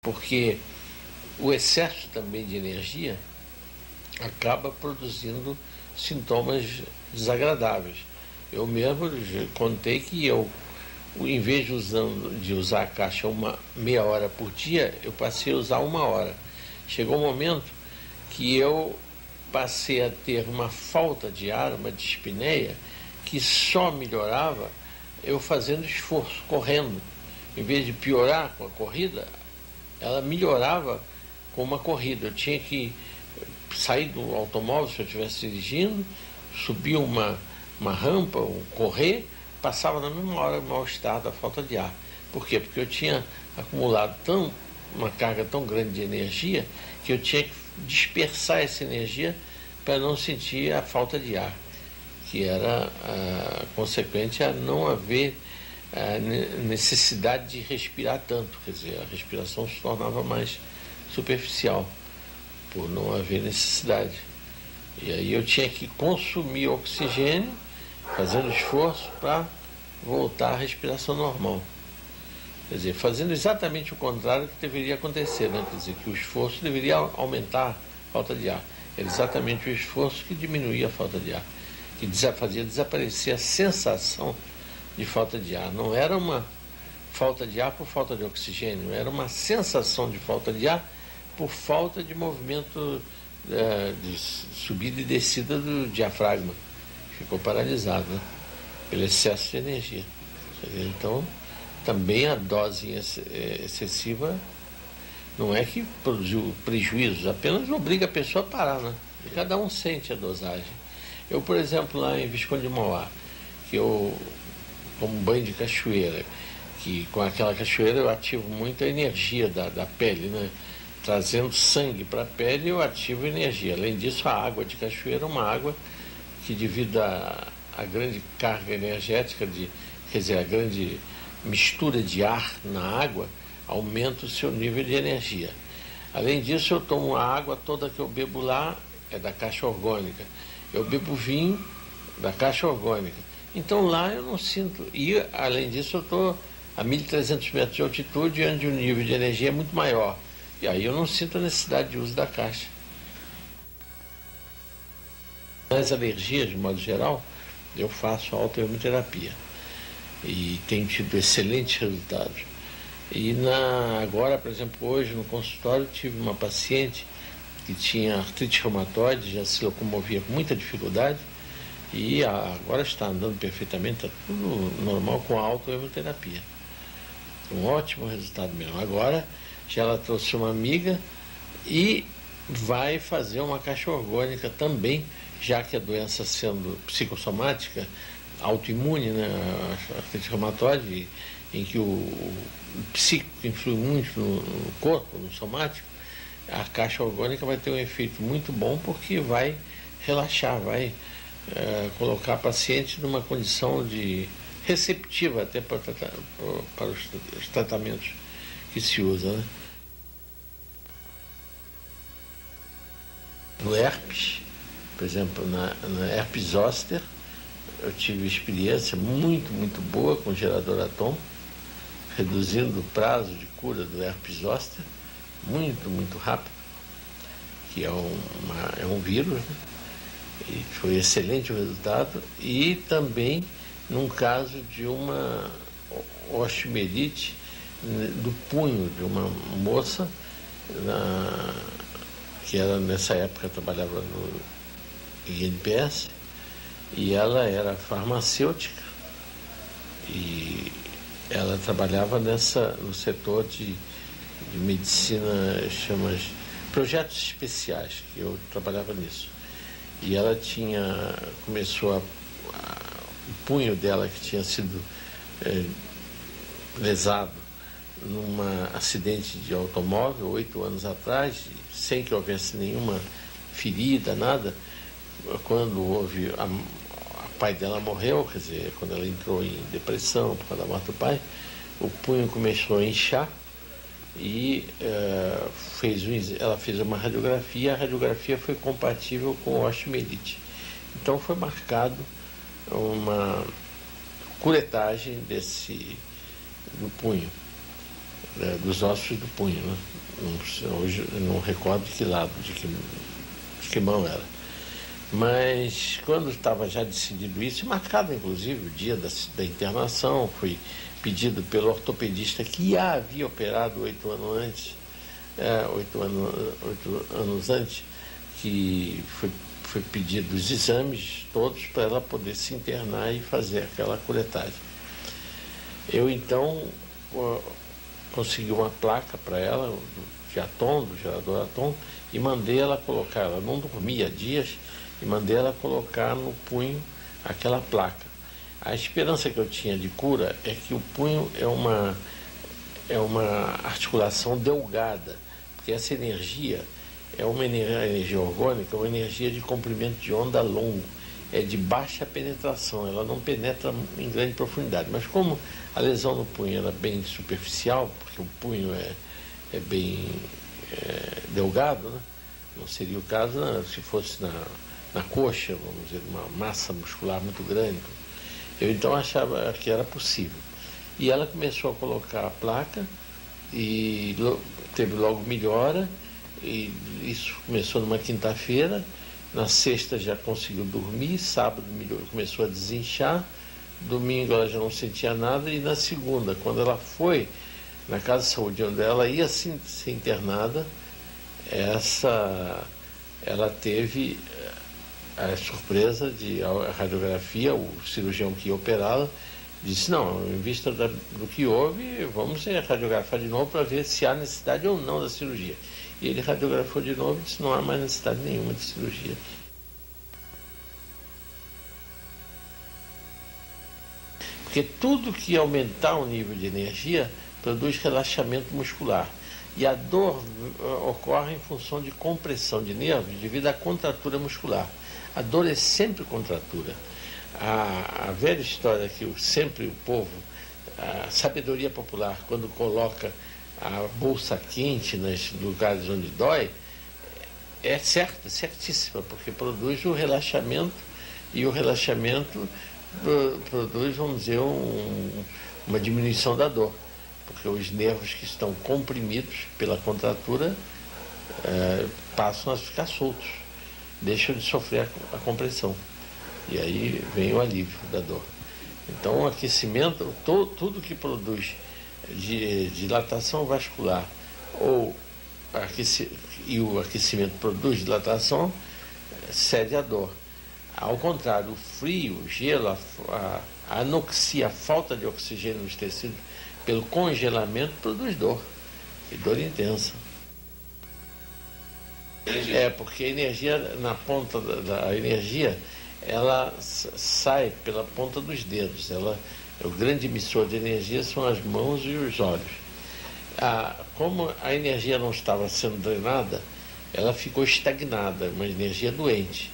porque o excesso também de energia acaba produzindo sintomas desagradáveis. Eu mesmo contei que eu, em vez de usar a caixa uma meia hora por dia, eu passei a usar 1 hora. Chegou um momento que eu passei a ter uma falta de ar, uma dispneia, que só melhorava eu fazendo esforço, correndo. Em vez de piorar com a corrida, ela melhorava com uma corrida. Eu tinha que sair do automóvel se eu estivesse dirigindo, subir uma rampa, ou correr, passava na mesma hora o mal-estar da falta de ar. Por quê? Porque eu tinha acumulado uma carga tão grande de energia que eu tinha que dispersar essa energia para não sentir a falta de ar, que era consequente a não haver a necessidade de respirar tanto, quer dizer, a respiração se tornava mais superficial, por não haver necessidade. E aí eu tinha que consumir oxigênio, fazendo esforço para voltar à respiração normal. Quer dizer, fazendo exatamente o contrário que deveria acontecer, né? Quer dizer, que o esforço deveria aumentar a falta de ar. Era exatamente o esforço que diminuía a falta de ar, que fazia desaparecer a sensação de falta de ar. Não era uma falta de ar por falta de oxigênio, era uma sensação de falta de ar por falta de movimento de subida e descida do diafragma. Ficou paralisado, né? Pelo excesso de energia. Então, também a dose excessiva não é que produziu prejuízos, apenas obriga a pessoa a parar, né? E cada um sente a dosagem. Eu, por exemplo, lá em Visconde de Mauá, que eu tomo banho de cachoeira, que com aquela cachoeira eu ativo muito a energia da pele, né? Trazendo sangue para a pele, eu ativo energia. Além disso, a água de cachoeira é uma água que, devido à grande carga energética, quer dizer, a grande mistura de ar na água, aumenta o seu nível de energia. Além disso, eu tomo a água toda que eu bebo lá, é da caixa orgânica. Eu bebo vinho da caixa orgânica. Então lá eu não sinto. E, além disso, eu estou a 1.300 metros de altitude, onde o nível de energia é muito maior. E aí eu não sinto a necessidade de uso da caixa. Nas alergias, de modo geral, eu faço autoimunoterapia e tenho tido excelentes resultados. E agora, por exemplo, hoje no consultório tive uma paciente que tinha artrite reumatoide, já se locomovia com muita dificuldade e agora está andando perfeitamente, está tudo normal com a autoimunoterapia. Um ótimo resultado mesmo. Agora já ela trouxe uma amiga e vai fazer uma caixa orgânica também, já que a doença sendo psicossomática, autoimune, né, a artrite reumatoide, em que o psíquico influi muito no corpo, no somático, a caixa orgânica vai ter um efeito muito bom, porque vai relaxar, vai colocar a paciente numa condição receptiva até para os tratamentos que se usa, né? No herpes, por exemplo, na herpes zoster, eu tive experiência muito boa com o gerador Atom, reduzindo o prazo de cura do herpes zoster, muito rápido, que é um vírus, né? E foi excelente o resultado. E também num caso de uma osteomielite do punho de uma moça, que era, nessa época trabalhava no INPS, e ela era farmacêutica e ela trabalhava no setor de medicina, chama projetos especiais, que eu trabalhava nisso. E ela começou o punho dela, que tinha sido lesado num acidente de automóvel 8 anos atrás, sem que houvesse nenhuma ferida, nada. Quando houve o pai dela morreu, quer dizer, quando ela entrou em depressão por causa da morte do pai, o punho começou a inchar e ela fez uma radiografia. A radiografia foi compatível com osteomielite. Então foi marcado uma curetagem do punho. dos ossos do punho, né? Hoje eu não recordo de que lado, de que mão era. Mas quando estava já decidido isso, marcado inclusive o dia da internação, foi pedido pelo ortopedista que a havia operado 8 anos antes, 8 anos antes, que foi pedido os exames todos para ela poder se internar e fazer aquela curetagem. Eu então consegui uma placa para ela, de Atom, do gerador Atom, e mandei ela colocar, ela não dormia há dias, e mandei ela colocar no punho aquela placa. A esperança que eu tinha de cura é que o punho é uma articulação delgada, porque essa energia é uma energia orgânica, é uma energia de comprimento de onda longo, é de baixa penetração, ela não penetra em grande profundidade. Mas como a lesão no punho era bem superficial, porque o punho é bem delgado, né? Não seria o caso se fosse na coxa, vamos dizer, uma massa muscular muito grande. Eu então achava que era possível. E ela começou a colocar a placa e teve logo melhora, e isso começou numa quinta-feira, na sexta já conseguiu dormir, sábado começou a desinchar, domingo ela já não sentia nada, e na segunda, quando ela foi na Casa de Saúde, onde ela ia ser internada, ela teve a surpresa de a radiografia, o cirurgião que ia operá-la disse, não, em vista do que houve, vamos radiografar de novo para ver se há necessidade ou não da cirurgia. E ele radiografou de novo e disse, não há mais necessidade nenhuma de cirurgia. Porque tudo que aumentar o nível de energia produz relaxamento muscular. E a dor ocorre em função de compressão de nervos devido à contratura muscular. A dor é sempre contratura. A velha história que sempre o povo, a sabedoria popular, quando coloca a bolsa quente nos lugares onde dói, é certa, certíssima, porque produz o relaxamento, e o relaxamento produz, vamos dizer, uma diminuição da dor, porque os nervos que estão comprimidos pela contratura passam a ficar soltos, deixam de sofrer a compressão, e aí vem o alívio da dor. Então o aquecimento, tudo que produz dilatação vascular e o aquecimento produz dilatação, cede à dor. Ao contrário, o frio, o gelo, a anoxia, a falta de oxigênio nos tecidos pelo congelamento produz dor, e dor intensa. Porque a energia na ponta da energia, ela sai pela ponta dos dedos. O grande emissor de energia são as mãos e os olhos. Como a energia não estava sendo drenada, ela ficou estagnada, uma energia doente.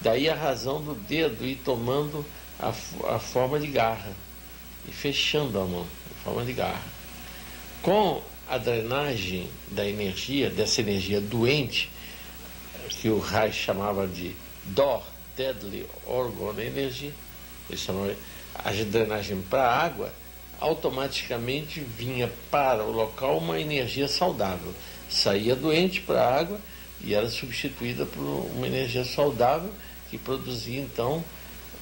Daí a razão do dedo ir tomando a forma de garra e fechando a mão, em forma de garra. Com a drenagem da energia, dessa energia doente, que o Reich chamava de DOR, Deadly Organ Energy, ele chamava a drenagem para a água, automaticamente vinha para o local uma energia saudável. Saía doente para a água e era substituída por uma energia saudável que produzia então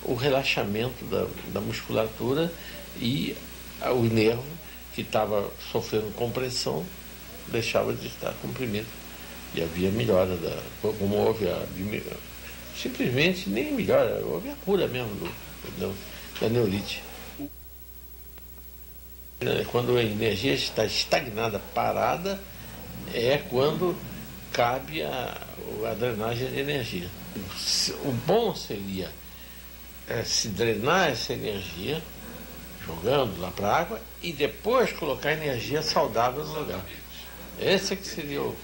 o relaxamento da musculatura, e o nervo que estava sofrendo compressão deixava de estar comprimido. E havia melhora, como houve simplesmente nem melhora, houve a cura mesmo da neurite. Quando a energia está estagnada, parada, é quando cabe a drenagem de energia. O bom seria se drenar essa energia, jogando lá para a água, e depois colocar energia saudável no lugar. Esse é que seria o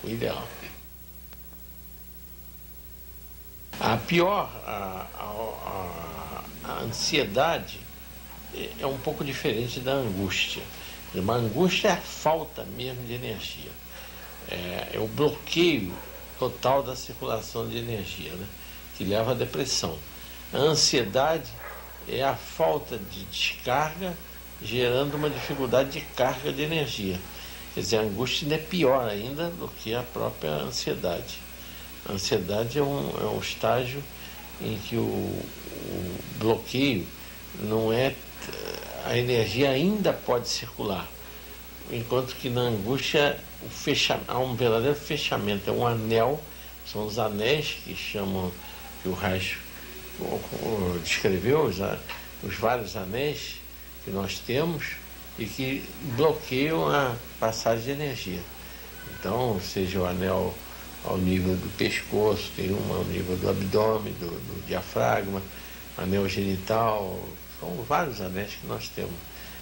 ideal. A ansiedade é um pouco diferente da angústia. Uma angústia é a falta mesmo de energia. É o bloqueio total da circulação de energia, né, que leva à depressão. A ansiedade é a falta de descarga gerando uma dificuldade de carga de energia. Quer dizer, a angústia ainda é pior ainda do que a própria ansiedade. A ansiedade é um estágio em que o bloqueio não é... A energia ainda pode circular, enquanto que na angústia há um verdadeiro fechamento, é um anel, são os anéis que chamam, que o Reich descreveu, os vários anéis que nós temos e que bloqueiam a passagem de energia. Então, seja o anel ao nível do pescoço, tem um ao nível do abdômen, do diafragma, anel genital, são vários anéis que nós temos.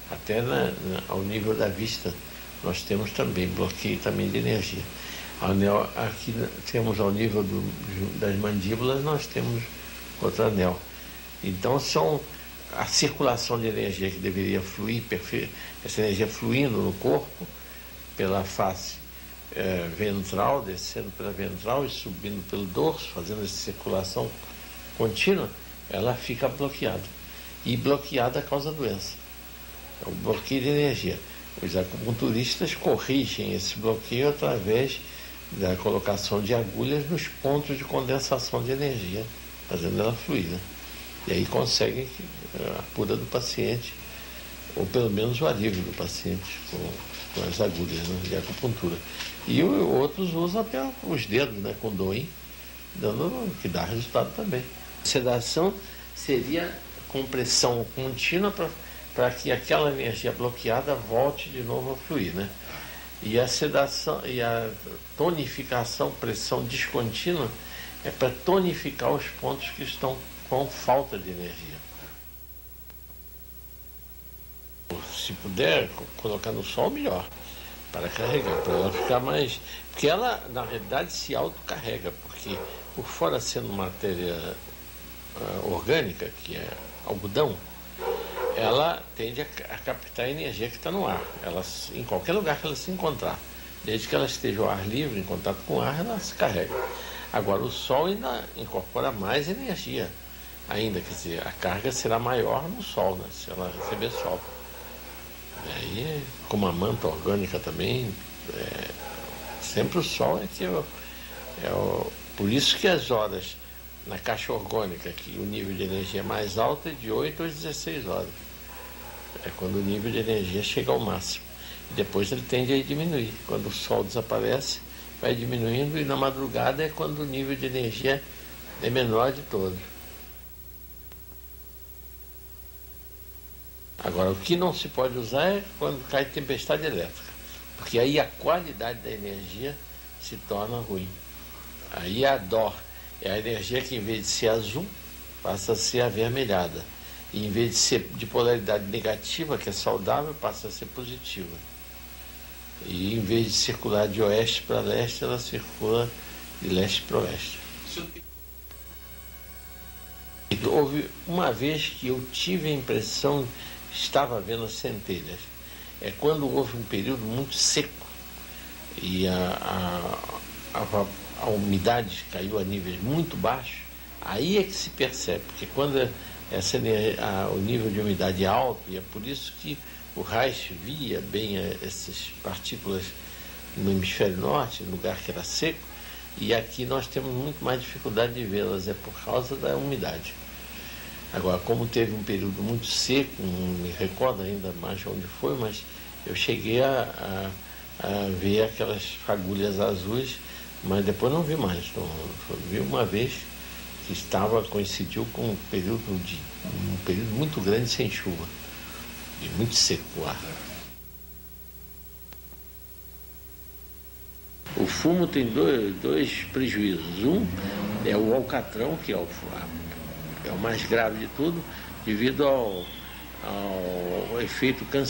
Até ao nível da vista nós temos também bloqueio também de energia. Anel, aqui temos ao nível das mandíbulas, nós temos outro anel. Então são a circulação de energia que deveria fluir, essa energia fluindo no corpo, pela face ventral, descendo pela ventral e subindo pelo dorso, fazendo essa circulação contínua, ela fica bloqueada. E bloqueada causa doença. É um bloqueio de energia. Os acupunturistas corrigem esse bloqueio através da colocação de agulhas nos pontos de condensação de energia, fazendo ela fluir, né? E aí conseguem a cura do paciente, ou pelo menos o alívio do paciente com as agulhas, né, de acupuntura. E outros usam até os dedos, né, com doim, que dá resultado também. Sedação seria compressão contínua para que aquela energia bloqueada volte de novo a fluir, né? E a sedação e a tonificação, pressão descontínua, é para tonificar os pontos que estão com falta de energia. Se puder colocar no sol, melhor, para carregar, para ela ficar mais... Porque ela, na realidade, se autocarrega, porque por fora sendo matéria orgânica, que é algodão, ela tende a captar a energia que está no ar. Ela, em qualquer lugar que ela se encontrar, desde que ela esteja ao ar livre, em contato com o ar, ela se carrega. Agora, o sol ainda incorpora mais energia ainda, quer dizer, a carga será maior no sol, né, se ela receber sol. E aí, como a manta orgânica também, sempre o sol é que por isso que as horas na caixa orgânica, que o nível de energia mais alto é de 8 às 16 horas. É quando o nível de energia chega ao máximo. E depois ele tende a diminuir. Quando o sol desaparece, vai diminuindo, e na madrugada é quando o nível de energia é menor de todos. Agora, o que não se pode usar é quando cai tempestade elétrica, porque aí a qualidade da energia se torna ruim. Aí a DOR é a energia que, em vez de ser azul, passa a ser avermelhada. E em vez de ser de polaridade negativa, que é saudável, passa a ser positiva. E em vez de circular de oeste para leste, ela circula de leste para oeste. Houve uma vez que eu tive a impressão que estava vendo as centelhas. É quando houve um período muito seco e a umidade caiu a níveis muito baixos. Aí é que se percebe, porque quando o nível de umidade é alto, e é por isso que o Reich via bem essas partículas no hemisfério norte, no lugar que era seco, e aqui nós temos muito mais dificuldade de vê-las, é por causa da umidade. Agora, como teve um período muito seco, não me recordo ainda mais onde foi, mas eu cheguei a ver aquelas fagulhas azuis, mas depois não vi mais. Então, vi uma vez que coincidiu com um período muito grande sem chuva, e muito seco o ar. O fumo tem dois prejuízos. Um é o alcatrão, que é o mais grave de tudo, devido ao efeito cancerígeno.